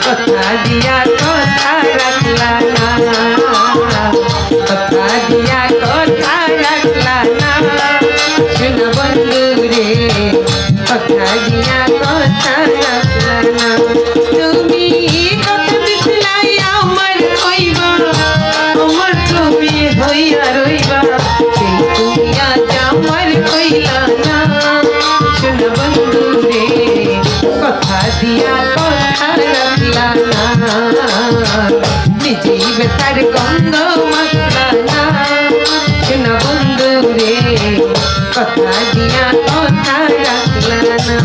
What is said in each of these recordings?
কথা দিয়া কথা রাখলা না, কথা দিয়া কথা রাখলা না, শোনা বন্ধু রে কথা দিয়া কথা রাখলা না। তুমি কথা দিছিলাই আমার হইবা, আমার তুমি হইয়া রইবা, সেই তুমি আজ আমার হইলা না, শোনা বন্ধু রে কথা দিয়া কথা রাখলা না, নিজেই বেতার গন্ধ মাখলা না, শোনা বন্ধু রে কথা দিয়া কথা রাখলা না।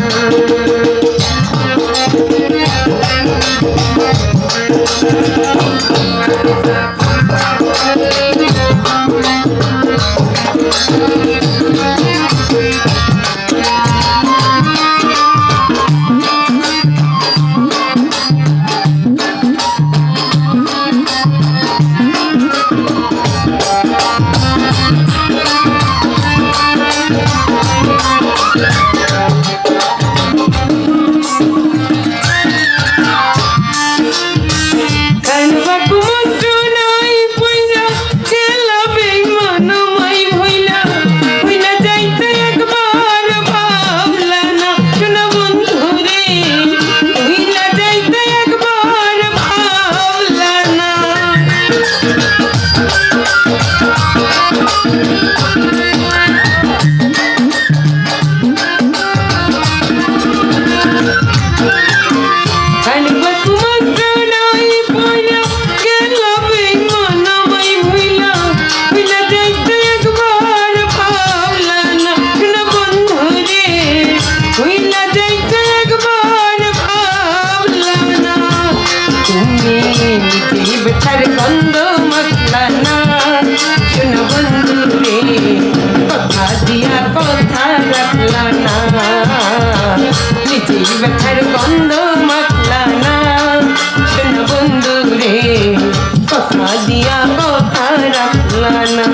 বেতার গন্ধ মাখলা না, শোনা বন্ধু রে কথা দিয়া কথা রাখলা না, নিজেই বেতার গন্ধ মাখলা না, শোনা বন্ধু রে কথা দিয়া কথা রাখলা না।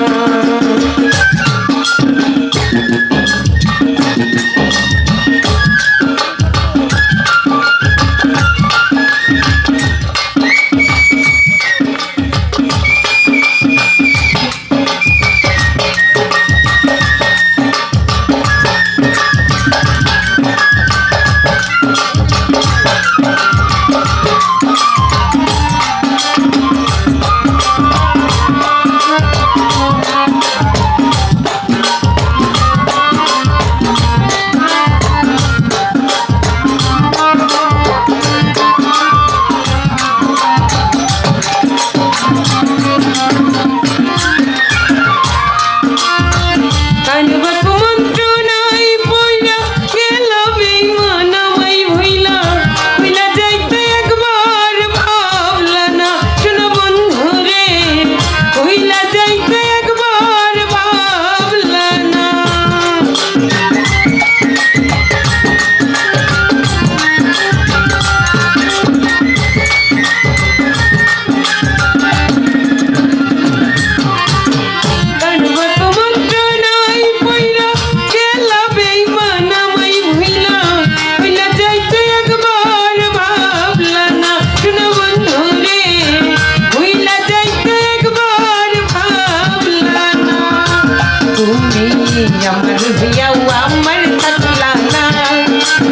আমার হইয়াও আমার থাকলা না,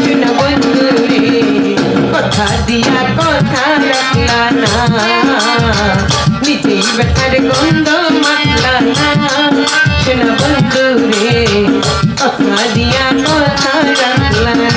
শোনা বন্ধু রে কথা দিয়া কথা রাখলা না, নিজেই বেতার গন্ধ মাখলা না, শোনা বন্ধু রে কথা দিয়া কথা রাখলা না।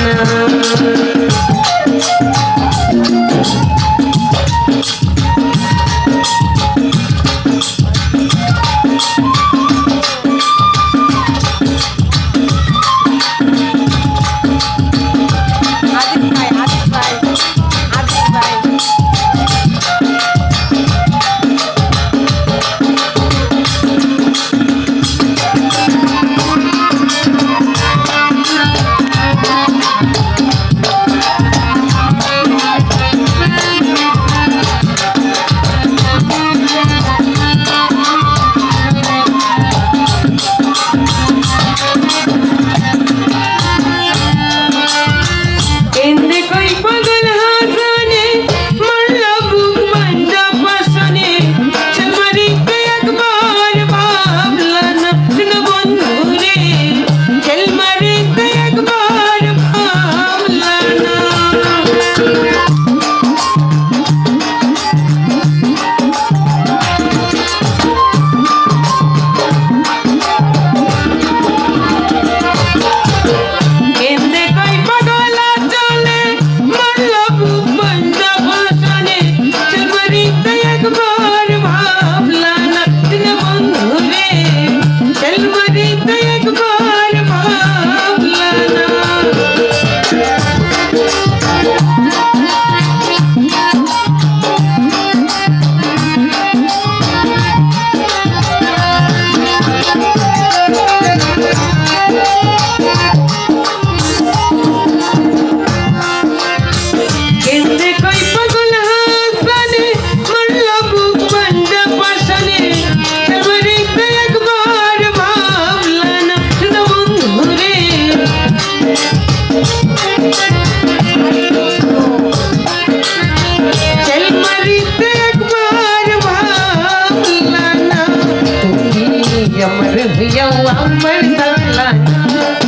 আমার থাকলা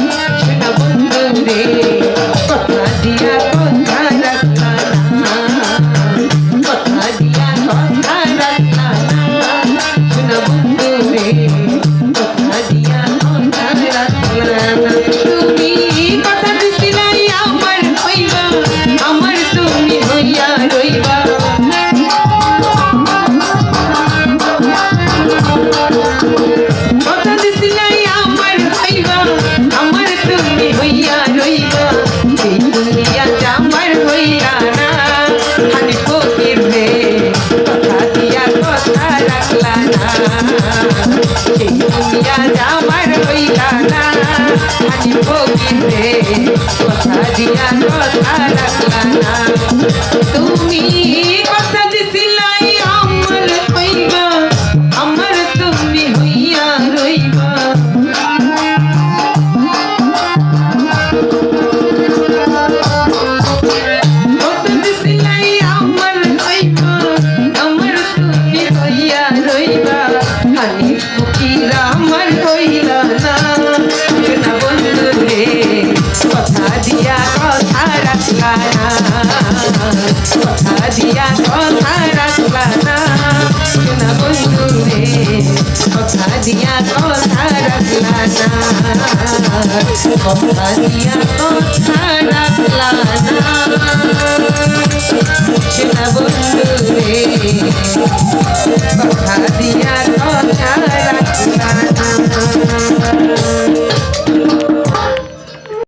না শোনা বন্ধু রে কথা দিয়া কথা রাখলা না কথা দিয়া কথা রাখলা না শোনা বন্ধু রে কথা দিয়া কথা রাখলা না তুমি কথা দিছিলাই আমার হইবা আমার তুমি হইয়া রইবা কথা দিছিলাই আমার হইবা আমার তুমি হইয়া রইবা এই দুনিয়া আমার হইলা না খালি ফকির রে কথা দিয়া কথা রাখলা না এই দুনিয়া আমার হইলা না খালি ফকির রে কথা দিয়া কথা রাখলা না তুমি কথা দিছিলাই আমার হইবা আমার তুমি হইয়া রইবা কথা দিছিলাই আমার হইবা আমার তুমি হইয়া রইবা খালি ফকির আমার হইলা না শোনা বন্ধু রে কথা দিয়া কথা রাখলা না কথা দিয়া কথা রাখলা না শোনা বন্ধু রে কথা দিয়া কথা রাখলা না কথা দিয়া কথা রাখলা না শোনা বন্ধু রে কথা দিয়া